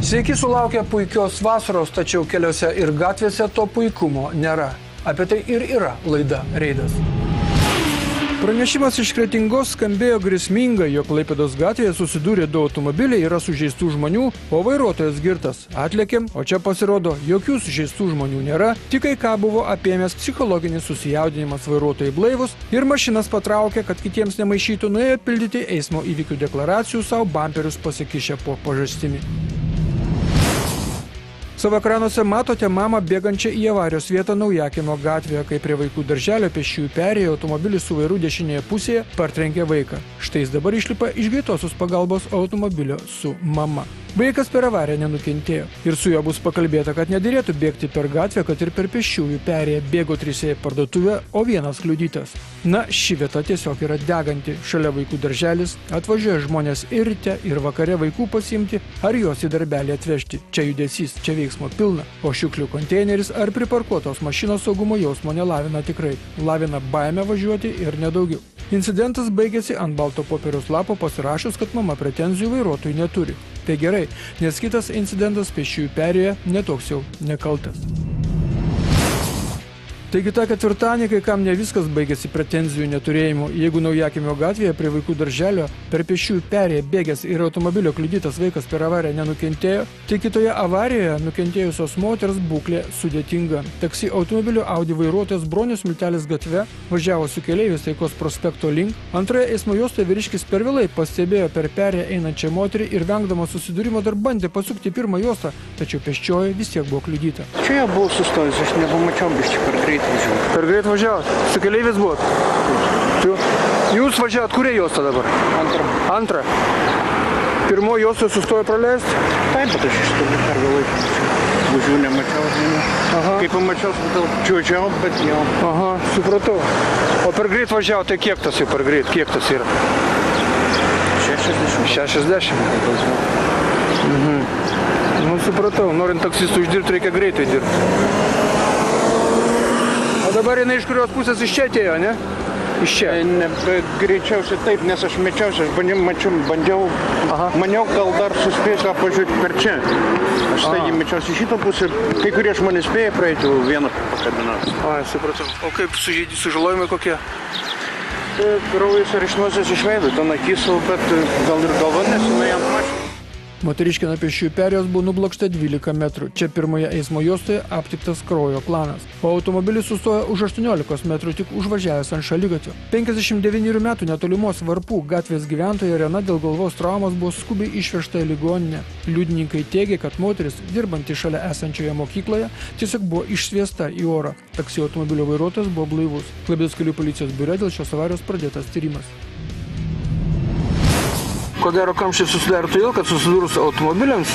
Sveiki sulaukę puikios vasaros, tačiau keliuose ir gatvėse to puikumo nėra. Apie tai ir yra laida Reidas. Pranešimas iš Kretingos skambėjo grėsmingai, jog Klaipėdos gatvėje susidūrė du automobiliai, yra sužeistų žmonių, o vairuotojas girtas. Atlėkėm, o čia pasirodo, jokių sužeistų žmonių nėra, tik kai ką buvo apėmęs psichologinis susijaudinimas, vairuotojai blaivus ir mašinas patraukė, kad kitiems nemaišytų, nuėjo pildyti eismo įvykių deklaracijų, savo bamperius pasikišę po pažastimi. Savo ekranuose matote mamą bėgančią į avarijos vietą Naujakiemio gatvėje, kai prie vaikų darželio pėsčiųjų perėjo automobilis su vairu dešinėje pusėje partrenkė vaiką. Štai jis dabar išlipa iš greitosios pagalbos automobilio su mama. Vaikas per avariją nenukentėjo ir su juo bus pakalbėta, kad nedėrėtų bėgti per gatvę, kad ir per pėsčiųjų perėję bėgo trise į parduotuvę, o vienas kliudytas. Na, ši vieta tiesiog yra deganti. Šalia vaikų darželis, atvažiuoja žmonės ir ryte, ir vakare vaikų pasiimti, ar juos į darbelį atvežti. Čia judesys, čia veiksmo pilna, o šiukšlių konteineris ar priparkuotos mašinos saugumo jausmo nelavina tikrai. Lavina baimę važiuoti ir nedaugiau. Incidentas baigėsi ant balto popieriaus lapo pasirašus, kad mama pretenzijų vairuotojui neturi. Tai gerai, nes kitas incidentas pėsčiųjų perėjoje netoks jau nekaltas. Taigi tą ketvirtadienį, kai kam ne viskas baigėsi pretenzijų neturėjimu, jeigu Naujakiemio gatvėje prie vaikų darželio per pėsčiųjų perėją bėgęs ir automobilio kliudytas vaikas per avariją nenukentėjo, tai kitoje avarijoje nukentėjusios moters būklė sudėtinga. Taksi automobilio Audi vairuotojas Bronius Miltelis gatve važiavo su keleiviais Taikos prospekto link. Antroje eismo juostoje vyriškis per vėlai pastebėjo per perėją einančią moterį ir vengdamas susidūrimo dar bandė pasukti pirmą juostą, tačiau pėsčioji vis tiek buvo kliudyta. Čia jau buvau sustojęs, aš nepamačiau bišķi per greit. Per greit važiavot? Su keleivis buvot? Jūs važiavot, kurie juosta dabar? Antrą. Pirmoji juosta sustojo praleisti? Taip, bet aš iš to per vėlai. Važiuoju nemačiau. Kai pamačiau, čiuožiau, bet jau. Aha, supratau. O per greit važiavo, tai kiek tas jau per greit? Kiek tas yra? 60. Nu, supratau. Norint taksistų uždirbti, reikia greitai dirbti. O dabar jinai iš kurios pusės iš čia atėjo, ne? Iš čia? Greičiausiai taip, nes aš mečiausi, aš bandžiau, maniau, gal dar suspėsiu apvažiuoti per čia. Aš taigi mečiausi šitą pusę, kai kurie žmonės spėja praeiti vieną pakabinatą. Supratau. O kaip sužalojimai kokie? Kraujas ar iš nosies iš veido, ten akis, bet gal ir galva nesinai ant mašiną. Moteriškė nuo pėsčiųjų perėjos buvo nublokšta 12 metrų. Čia pirmoje eismo juostoje aptiktas kraujo klanas. O automobilis sustojo už 18 metrų tik užvažiavęs ant šaligatvio. 59 metų netolimos Varpų gatvės gyventoja Irena dėl galvos traumos buvo skubiai išvežta į ligoninę. Liudininkai teigė, kad moteris, dirbanti šalia esančioje mokykloje, tiesiog buvo išsviesta į orą. Taksi automobilio vairuotojas buvo blaivus. Klaipėdos kelių policijos biure dėl šios avarijos pradėtas tyrimas. Ko gero kamščiai susidarė todėl, kad susidūrus automobiliams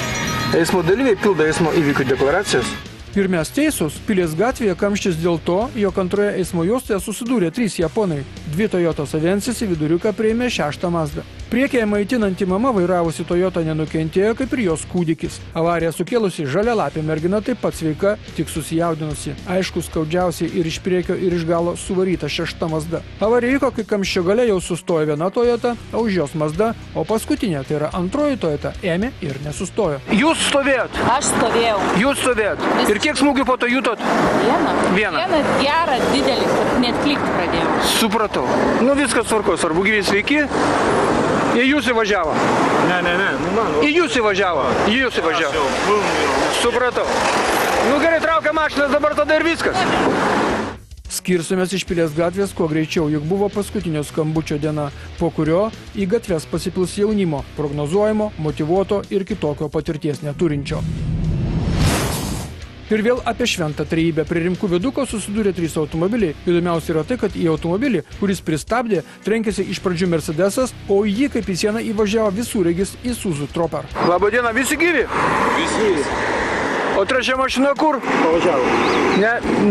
eismo dalyviai pildo eismo įvykių deklaracijas. Ir mes teisūs, Pilies gatvėje kamštis dėl to, jog antroje eismo juostoje susidūrė 3 japonai. 2 Toyotos Avensis į viduriuką prieimė 6 Mazdą. Priekyje maitinanti mama vairavusi Toyota nenukentėjo, kaip ir jos kūdikis. Avariją sukėlusi žalialapė mergina taip pat sveika, tik susijaudinusi. Aišku, skaudžiausiai ir iš priekio, ir iš galo suvaryta 6 Mazda. Avarija įvyko, kai kamščio gale jau sustojo viena Toyota, o už jos Mazda, o paskutinė, tai yra antroji Toyota, ėmė ir nesustojo. Jūs stovėjot? Aš stovėjau. Jūs stovėjot? Ir kiek smūgių po to jutot? Vieną. Vieną gerą, didelį, kad net klikti pradėjau. Supratau. Nu viskas tvarkos, svarbu gyvi sveiki. Į jūs įvažiavo? Ne. Į jūs įvažiavo? Į jūs įvažiavo. Supratau. Nu gerai, traukia mašinas, dabar tada ir viskas. Skirsimės iš Pilies gatvės kuo greičiau, juk buvo paskutinio skambučio diena, po kurio į gatves pasipils jaunimo, prognozuojamo, motyvuoto ir kitokio patirties neturinčio. Ir vėl apie šventą trejybę. Prie Rimkų viaduko susidūrė 3 automobiliai. Įdomiausia yra tai, kad į automobilį, kuris pristabdė, trenkėsi iš pradžių Mercedesas, o jį kaip į sieną įvažiavo visureigis Isuzu Trooper. Labą dieną, visi gyvi? Visi. O trečia mašina kur? Pavažiavo.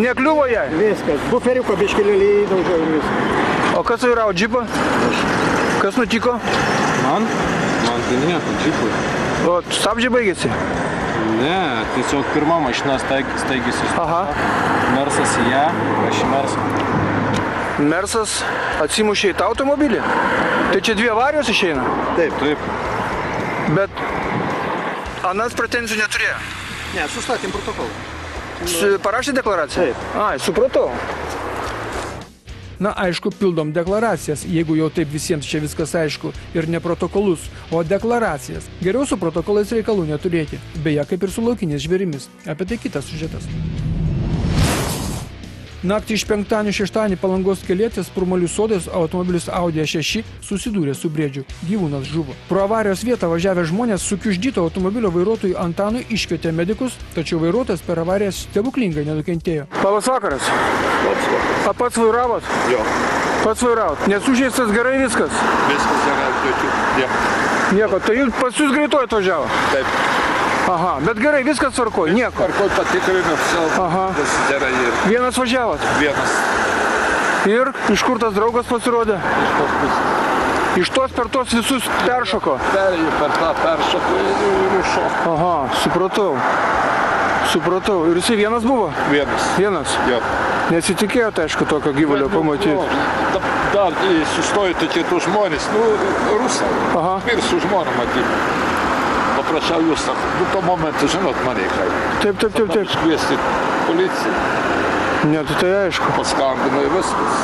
Nekliuvo jai? Viskas. Buferiuko biškelėlį įdaužiau ir viskas. O kas vairavo džipą? Kas nutiko? Man tai nieko, džipui. O stabdžiai baigėsi? Ne, tiesiog pirma mašina staigiai sustojo. Mersas į ją, aš į Mersą. Mersas atsimušė į tą automobilį? Tai čia 2 avarijos išeina? Taip. Bet Anas pretenzijų neturėjo? Ne, sustatėm protokolą. Parašė deklaraciją? Taip. Ai, supratau. Na, aišku, pildom deklaracijas, jeigu jau taip visiems čia viskas aišku, ir ne protokolus, o deklaracijas. Geriau su protokolais reikalų neturėti, beje, kaip ir su laukiniais žvėrimis. Apie tai kitas siužetas. Naktį iš penktadienio šeštadienį Palangos kelietės Prumalių sodės automobilis Audi A6 susidūrė su briedžiu. Gyvūnas žuvo. Pro avarijos vietą važiavę žmonės su kiuždyto automobilio vairuotojui Antanui iškvietė medikus, tačiau vairuotojas per avariją stebuklingai nenukentėjo. Labas vakaras. A pats vairavot? Jo. Pats vairavot. Nesužeistas gerai viskas? Viskas gerai, jokių. Nieko, tai pas jūs greitoji atvažiavo? Taip. Aha, bet gerai, viskas tvarkoj, nieko. Tvarkoj patikrinęs, vis gerai ir Vienas važiavot? vienas. Ir iš kur tas draugas pasirodė? Iš tos pusės. Iš tos per tos visus peršoko? Perėjau per tą peršoką ir užšoko. Aha, supratau. Supratau. Ir jisai vienas buvo? Vienas. Vienas? Jo. Nesitikėjote, aišku, tokio gyvulio pamatyti. Dar sustojo tokie tų žmonės, rusai. Aha. Ir su žmona matyti. Paprašiau jūs, tuo momentu, žinot, mane kaip. Taip. Iškviesti policiją. Ne, tai aišku. Paskambino ir viskas.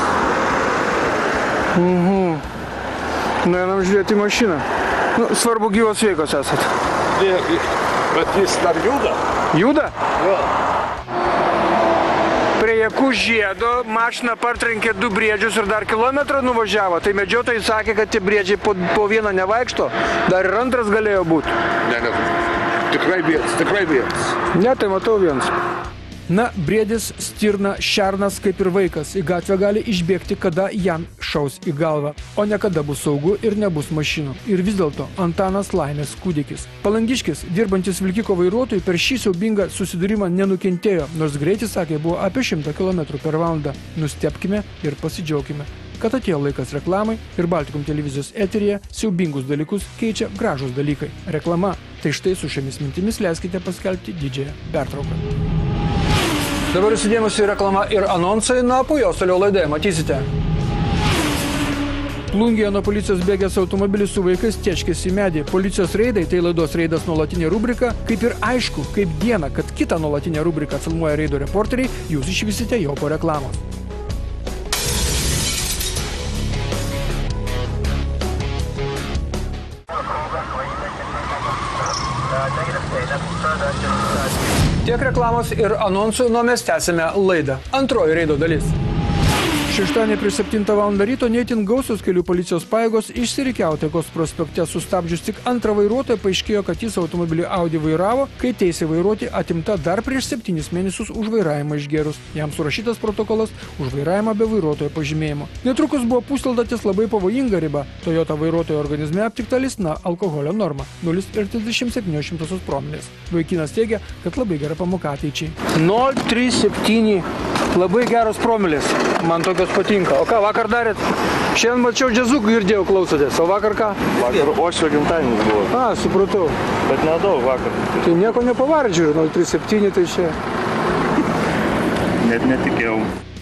Nueinam žiūrėti į mašiną. Svarbu, gyvos sveikos esat. Bet jis dar juda. Juda? Jo. Prie Jakų žiedo mašina partrenkė 2 briedžius ir dar kilometrą nuvažiavo. Tai medžiotojai sakė, kad tie briedžiai po vieną nevaikšto. Dar ir antras galėjo būti. Ne. Tikrai vienas. Ne, tai matau vienas. Na, briedis, stirna, šernas, kaip ir vaikas, į gatvę gali išbėgti, kada jam šaus į galvą. O ne kada bus saugu ir nebus mašinų. Ir vis dėlto Antanas laimės kūdikis. Palangiškis, dirbantis vilkiko vairuotojui, per šį siaubingą susidūrimą nenukentėjo, nors greitis, sakė, buvo apie 100 km/h. Nustebkime ir pasidžiaukime, kad atėjo laikas reklamai ir Baltikum televizijos eteryje siaubingus dalykus keičia gražūs dalykai. Reklama. Tai štai su šiomis mintimis leiskite paskelbti didžiąją pertrauką. Dabar jūsų dėmesio reklama ir anonsai, na, po jos toliau laidoje matysite. Plungėje nuo policijos bėgęs automobilis su vaikais tėčkėsi į medį. Policijos reidai, tai laidos reidas nuolatinė rubrika, kaip ir aišku, kaip diena, kad kitą nuolatinę rubriką filmuoja reido reporteriai, jūs išvysite jau po reklamos. Tiek reklamos ir anonsų, nuo mes tęsime laidą. Antroji reido dalis. Šeštadienį prieš 7 val. Ryto neįtin gausios kelių policijos pajėgos išsirikiavo Taikos prospekte. Sustabdžius tik antrą vairuotoją, paaiškėjo, kad jis automobilį Audi vairavo, kai teisė vairuoti atimta dar prieš 7 mėnesius už vairavimą išgėrus. Jam surašytas protokolas už vairavimą be vairuotojo pažymėjimo. Netrukus buvo pusteldatis labai pavojinga riba. Toyota vairuotojo organizme aptikta listina alkoholio norma 0,37 promilės. Vaikinas teigia, kad labai gera pamoka ateičiai. 0,37. Labai geros promilės. Man tokios patinka. O ką vakar darėt? Šiandien mačiau džiazukų girdėjau klausotės. O vakar ką? Vakar Ošio gimtadienis buvo. A, supratau. Bet nedaug vakar. Tai nieko nepavarė, žiūrėjau, 0,37 tai čia. Net netikėjau.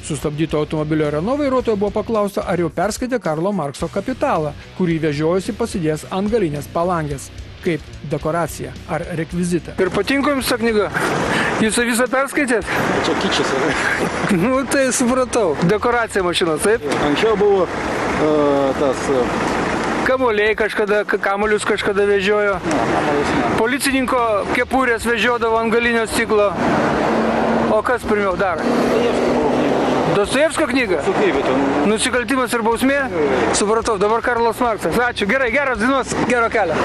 Sustabdyto automobilio Renault vairuotojo buvo paklausta, ar jau perskaitė Karlo Markso Kapitalą, kurį vežiojosi pasidėjęs ant galinės palangės. Kaip dekoracija ar rekvizitą. Ir patinko jums ta knyga? Jūs visą perskaitėt? Čia kičas yra. Nu, tai supratau. Dekoracija mašinos, taip? Anksčiau buvo tas... Kamuoliai kažkada, kamuolius kažkada vežiojo. Policininko kepurės vežiodavo ant galinio stiklo. O kas pirmiau dar? Dostojevskio knyga? Nusikaltimas ir bausmė? Supratau, dabar Karlas Marksas. Ačiū, gerai, geros dienos, gero kelio.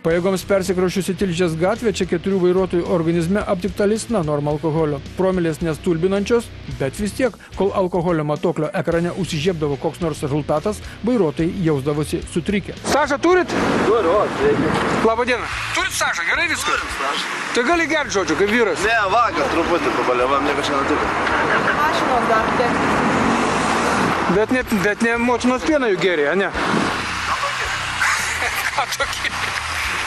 Pajėgoms persikraušius į Tilžės gatvę, čia 4 vairuotojų organizme aptikta listina norma alkoholio. Promilės nestulbinančios, bet vis tiek, kol alkoholio matuoklio ekrane užsižiebdavo koks nors rezultatas, vairuotojai jausdavosi sutrikę. Stažą turit? Turiu, Labą dieną. Turit stažą, gerai viskas? Tai gali gerti, žodžiu, kaip vyras. Ne, vakar truputį pabaliavam, nieko čia netiko. Mašinos dar Bet ne motinos pieną jų gėrė, ne? Ką tokį?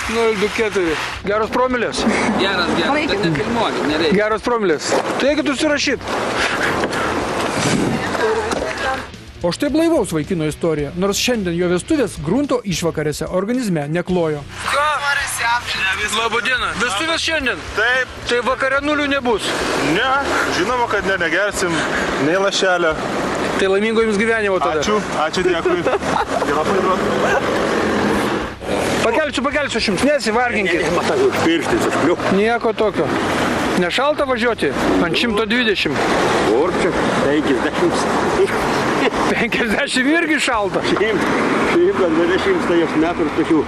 0,24. Geros promilės? Geras, bet nefilmuokit, nereikia. Geros promilės. Tai eikit užsirašyt. O štai blaivaus vaikino istorija, nors šiandien jo vestuvės grunto išvakarėse organizme neklojo. Norisi Labadiena. Vestuvės šiandien? Taip. Tai vakare nulių nebus. Ne, žinoma, kad negersim nei lašelio. Tai laimingo jums gyvenimo tada. Ačiū, dėkui. Pakelsiu jums, nesivarginkit. Pirštis, aš pliu. Nieko tokio. Nešalta važiuoti? Ant 120. Orčia, 50. 50 irgi šalta. 120 metų ir tokių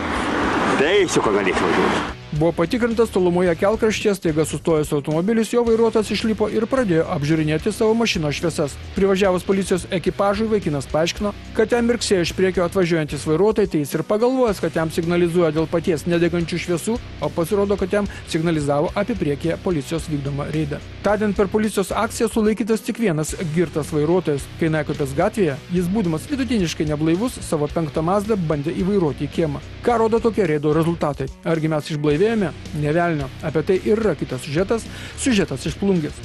teisių, ką galėčiau važiuoti. Buvo patikrintas tolumoje kelkraštyje, staiga sustojęs automobilis, jo vairuotojas išlipo ir pradėjo apžiūrinėti savo mašinos šviesas. Privažiavus policijos ekipažui, vaikinas paaiškino, kad jam mirksėjo iš priekio atvažiuojantis vairuotojai, tai jis ir pagalvojęs, kad jam signalizuoja dėl paties nedegančių šviesų, o pasirodo, kad jam signalizavo apie priekyje policijos vykdomą reidą. Tądien per policijos akciją sulaikytas tik vienas girtas vairuotojas. Kai Naikupės gatvėje, jis būdamas vidutiniškai neblaivus, savo 5 Mazdą bandė įvairuoti į kiemą. Ką rodo tokie reido rezultatai? Argi mes išblaivėjome? Ne velnio. Apie tai ir yra kitas siužetas iš Plungės.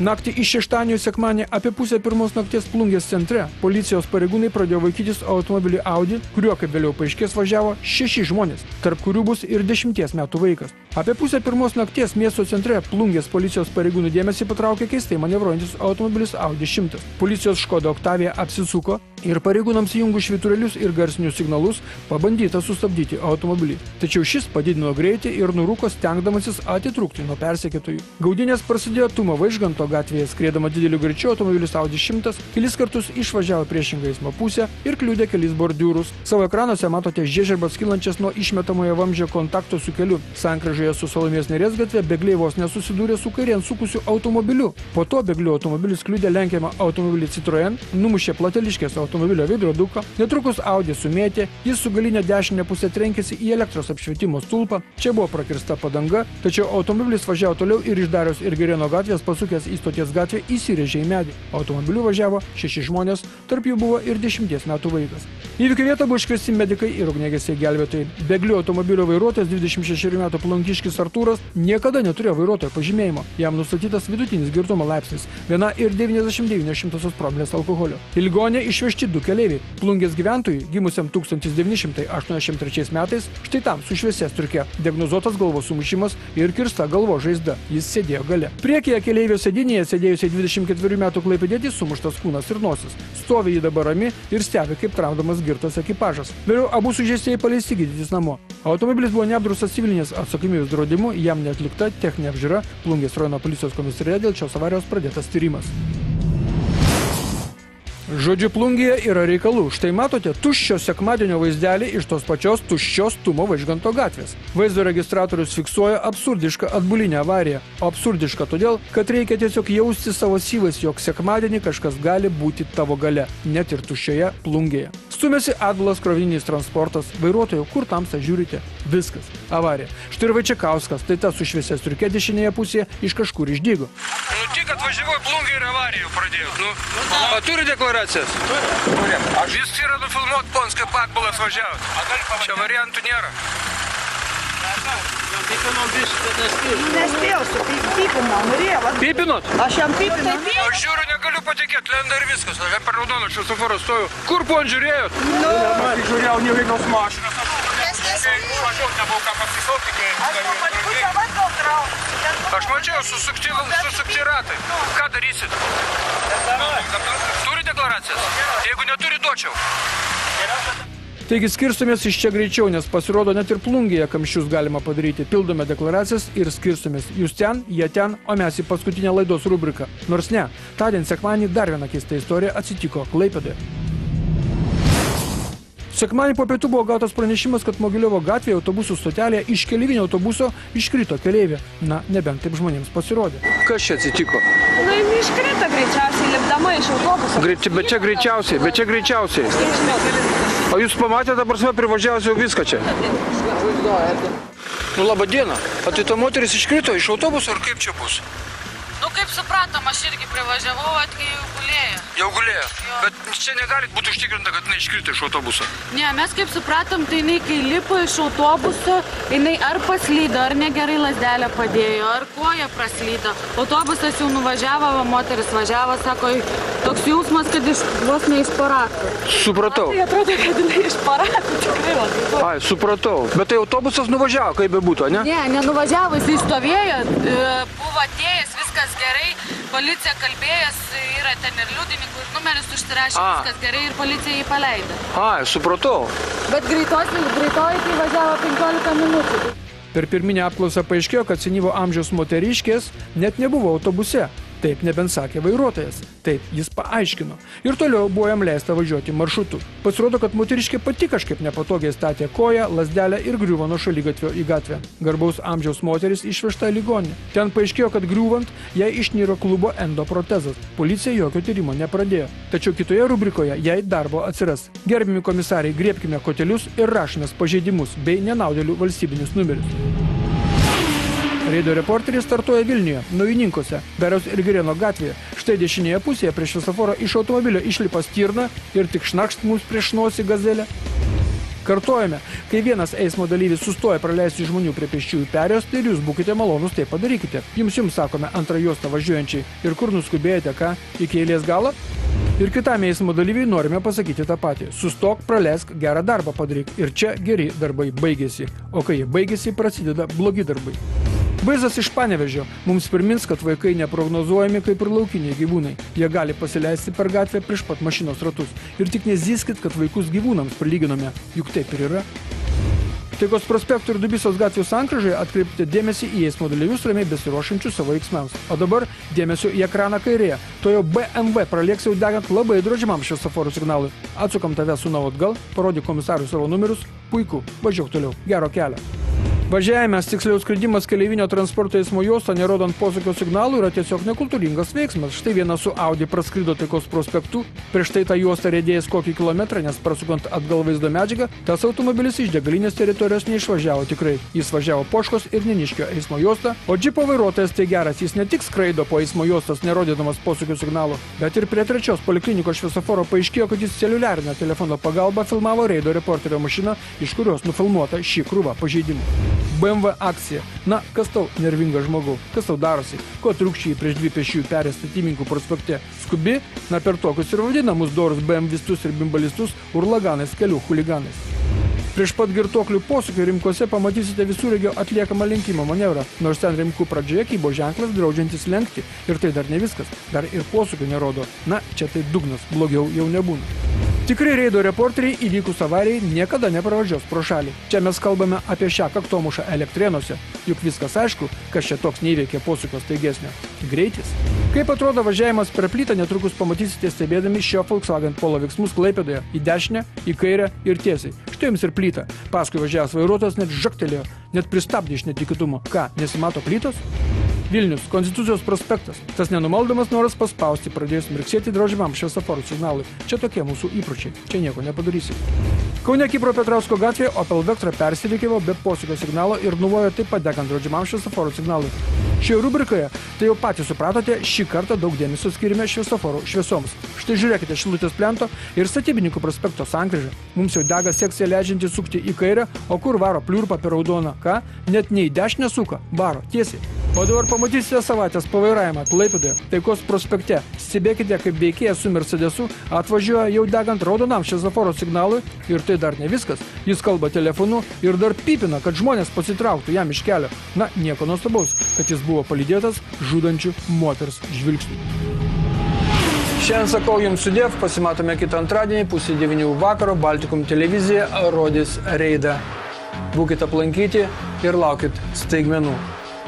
Naktį iš šeštadienio į sekmadienį apie 1:30 nakties Plungės centre policijos pareigūnai pradėjo vaikytis automobilį Audi, kuriuo, kaip vėliau paaiškės, važiavo 6 žmonės, tarp kurių bus ir 10 metų vaikas. Apie 1:30 nakties miesto centre Plungės policijos pareigūnų dėmesį patraukė keistai manevruojantis automobilis Audi 100. Policijos Škoda Octavia apsisuko ir pareigūnams įjungus švyturėlius ir garsinius signalus pabandyta sustabdyti automobilį. Tačiau šis padidino greitį ir nurūko stengdamasis atitrūkti nuo persekiotojų. Gaudynės prasidėjo Tumo Vaižganto gatvėje. Skriedama dideliu greičiu automobilis Audi 100 kelis kartus išvažiavo priešingą eismo pusę ir kliudė kelis bordiūrus. Savo ekranuose matote žiežirbas kylančias nuo išmetamojo vamzdžio kontakto su keliu. Sankryžoje su Salomėjos Nėries gatve bėgliai vos nesusidūrė su kairėn sukusiu automobiliu. Po to bėglių automobilis kliudė lenkiamą automobilį Citroen, numušė plateliškės automobilio veidroduką, netrukus Audi sumėtė, jis su galinė dešinė pusė trenkėsi į elektros apšvietimo stulpą, čia buvo prakirsta padanga, tačiau automobilis važiavo toliau ir iš Dariaus ir Girėno gatvės pasukęs į Stoties gatvę įsirėžė į medį. Automobiliu važiavo 6 žmonės, tarp jų buvo ir 10 metų vaikas. Įvykio vietą buvo iškviesti medikai ir ugniagesiai gelbėtojai. Bėglių automobilio vairuotojas 26 metų Plungiškis Artūras niekada neturėjo vairuotojo pažymėjimo. Jam nustatytas vidutinis girtumo laipsnis 1,99 promilės alkoholio. Į ligoninę išvežti 2 keleiviai. Plungės gyventojui, gimusiam 1983 metais, štai tam su šviesia striuke diagnozuotas galvos sumušimas ir kirsta galvos žaizda. Jis sėdėjo gale. Priekyje keleivio sėdynėje sėdėjusiai 24 metų klaipėdietis sumuštas kūnas ir nosis. Stovi jį dabar rami ir stebi, kaip tramdomas girtas ekipažas. Vėliau abu sužeistieji paleisti gydytis namo. Automobilis buvo neapdraustas civilinės atsakomybės draudimu, jam neatlikta techninė apžiūra. Plungės rajono policijos komisariate dėl šios avarijos pradėtas tyrimas. Žodžiu, Plungėje yra reikalų. Štai matote tuščio sekmadienio vaizdelį iš tos pačios tuščios Tumo Vaižganto gatvės. Vaizdo registratorius fiksuoja absurdišką atbulinę avariją. O absurdiška todėl, kad reikia tiesiog jausti savo syvais, jog sekmadienį kažkas gali būti tavo gale, net ir tuščioje Plungėje. Stumėsi atbulas krovininis transportas, vairuotojo, kur tamsa žiūrite? Viskas. Avarija. Štai ir Vaičekauskas, tai tas su šviesia striuke dešinėje pusėje iš kažkur išdygo. Nu tik atvažiavau Plungėje ir avarijų pradėjau. O turi deklaracijas? Turi. Jis yra nufilmuot pons, kaip atbulas važiavo. Čia variantų nėra. Nespėjau su pipino, norėjau. Pipinot? Aš jam pipinau. Aš žiūriu, negaliu patikėti, lenda ir viskas. Aš per raudoną šviesoforą stoju. Kur pon žiūrėjot? Aš žiūrėjau ne vienos mašinos. Aš mačiau, susukti ratai. Ką darysit? Turi deklaracijas? Jeigu neturi, duočiau. Taigi skirstomės iš čia greičiau, nes pasirodo net ir Plungėje kamščius galima padaryti. Pildome deklaracijas ir skirstomės. Jūs ten, jie ten, o mes į paskutinę laidos rubriką. Nors ne, tądien sekmadienį dar viena keista istorija atsitiko Klaipėdoje. Sekmadienį po pietų buvo gautas pranešimas, kad Mogiliovo gatvėje autobusų stotelėje iš keleivinio autobuso iškrito keleivė. Na, nebent taip žmonėms pasirodė. Kas čia atsitiko? Na, jis iškrito greičiausiai, lipdama iš autobuso. Bet čia greičiausiai. O jūs pamatėte, dabar save privažiavęs jau viską čia? Nu, laba diena. O tai to moteris iškrito iš autobuso, ar kaip čia bus? Nu, kaip supratom, aš irgi privažiavau, atkėjau gulėjau. gulėjo. Jau gulėjo. Bet čia negalit būti užtikrinta, kad jinai iškrito iš autobuso. Ne, mes kaip supratom, tai jinai, kai lipo iš autobuso, jinai ar paslydo, ar negerai lazdelę padėjo, ar koja praslydo. Autobusas jau nuvažiavo, moteris važiavo, sako, toks jausmas, kad vos ne iš paratų. Supratau. Tai atrodo, kad jinai iš paratų tikrai labai. Ai, supratau. Bet tai autobusas nuvažiavo, kaip bebūtų, ne? Ne, nenuvažiavo, jis stovėjo, buvo atėjęs, viskas gerai, policija kalbėjęs, yra ten ir liudininkų, ir numeris užsirašė, viskas gerai ir policija jį paleido. Ai, supratau. Bet greitoji tai važiavo 15 minučių. Per pirminę apklausą paaiškėjo, kad senyvo amžiaus moteriškės net nebuvo autobuse. Taip nebent sakė vairuotojas. Taip jis paaiškino. Ir toliau buvo jam leista važiuoti maršrutu. Pasirodo, kad moteriškė pati kažkaip nepatogiai statė koją, lazdelę ir griuvo nuo šaligatvio į gatvę. Garbaus amžiaus moteris išvežta į ligoninę. Ten paaiškėjo, kad griūvant jai išnyro klubo endoprotezas. Policija jokio tyrimo nepradėjo. Tačiau kitoje rubrikoje jai darbo atsiras. Gerbiami komisarai, griebkime kotelius ir rašomės pažeidimus bei nenaudėlių valstybinius numerius. Reido reporteris startuoja Vilniuje, Naujininkuose, Beriaus ir Girėno gatvėje. Štai dešinėje pusėje prie šviesoforo iš automobilio išlipa stirna ir tik šnakšt mums prieš nosį gazelę. Kartojame, kai vienas eismo dalyvis sustoja praleisti žmonių prie pėsčiųjų perėjos, tai ir jūs būkite malonus, tai padarykite. Jums sakome antrą juostą važiuojančiai. Ir kur nuskubėjate, ką? Iki eilės galo? Ir kitam eismo dalyviai norime pasakyti tą patį. Sustok, praleisk, gerą darbą padaryk. Ir čia geri darbai baigėsi. O kai jie baigėsi, prasideda blogi darbai. Vaizdas iš Panevėžio mums primins, kad vaikai neprognozuojami kaip ir laukiniai gyvūnai. Jie gali pasileisti per gatvę prieš pat mašinos ratus. Ir tik nezyskit, kad vaikus gyvūnams prilyginome. Juk taip ir yra. Taikos prospektų ir Dubysos gatvių sankryžoje atkreipkite dėmesį į eismo dalyvius ramiai besiruošiančius savo veiksmams. O dabar dėmesio į ekraną kairėje. To jau BMW pralėks jau degant labai draudžiamam šviesoforų signalui. Atsukam tave sūnau atgal, parodyk komisarui savo numerius. Puiku, važiuok toliau. Gero kelio. Važiavimas, tiksliau skridimas keleivinio transporto eismo juosto, nerodant posūkio signalų, yra tiesiog nekultūringas veiksmas. Štai vienas su Audi praskrido Taikos prospektu, prieš tai tą juostą riedėjęs kokį kilometrą, nes prasukant atgal vaizdo medžiagą, tas automobilis iš degalinės teritorijos neišvažiavo tikrai. Jis važiavo Poškos ir Neniškio eismo juostą, o džipo vairuotojas tai geras, jis ne tik skraido po eismo juostos nerodydamas posūkio signalų, bet ir prie trečios poliklinikos šviesoforo paaiškėjo, kad jis celiuliarinę telefono pagalbą filmavo Reido reporterio mašiną, iš kurios nufilmuota šį krūvą pažeidimų. BMW akcija. Na, kas tau nervingas žmogau? Kas tau darosi? Ko trūkščiai prieš dvi pėsčiųjų perės Statybininkų prospekte? Skubi? Na, per tokius ir vadinamus dorus BMW-vistus ir bimbalistus urlaganais, kelių chuliganais. Prieš pat girtuoklių posūkio rimkose pamatysite visureigio atliekamą lenkimo manevrą, nors ten rimkų pradžioje kybo ženklas draudžiantis lenkti. Ir tai dar ne viskas, dar ir posūkio nerodo. Na, čia tai dugnas, blogiau jau nebūna. Tikrai Reido reporteriai įvykus avarijai niekada nepravažiuos pro šalį. Čia mes kalbame apie šią kaktomušą Elektrėnuose. Juk viskas aišku, kas čia toks neįveikė posūkio staigesnio. Greitis. Kaip atrodo važiavimas per plytą, netrukus pamatysite stebėdami šio Volkswagen Polo veiksmus Klaipėdoje. Į dešinę, į kairę ir tiesiai. Štai jums ir plyta. Paskui važiavęs vairuotojas net žaktelėjo, net pristabdė iš netikėtumo. Ką, nesimato plytos? Vilnius, Konstitucijos prospektas. Tas nenumaldomas noras paspausti pradėjus mirksėti draudžiamam šviesoforų signalui. Čia tokie mūsų įpročiai. Čia nieko nepadarysi. Kaune Kipro Petrausko gatvėje Opel Vectra persirikiavo be posūkio signalo ir nuvojo taip pat degant draudžiamam šviesoforų signalui. Šioje rubrikoje, tai jau patys supratote, šį kartą daug dėmesio skirime šviesoforų šviesoms. Štai žiūrėkite Šilutės plento ir Statybininkų prospekto sankryžą. Mums jau dega sekcija leidžianti sukti į kairę, o kur varo pliurpa per raudoną. Ką? Net nei dešinę suka, varo tiesiai. O dabar pamatysite savaitės pavairavimą Klaipėdoje, Taikos prospekte. Stebėkite, kaip veikėjas su Mercedesu atvažiuoja jau degant raudonam šviesoforo signalui ir tai dar ne viskas. Jis kalba telefonu ir dar pypina, kad žmonės pasitrauktų jam iš kelio. Na, nieko nuostabaus, kad jis buvo palydėtas žudančių moters žvilgsnių. Šiandien sakau jums sudėv, pasimatome kitą antradienį, 8:30 vakaro, Baltikum televizija rodys Reidą. Būkite aplankyti ir laukit staigmenų.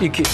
Iki.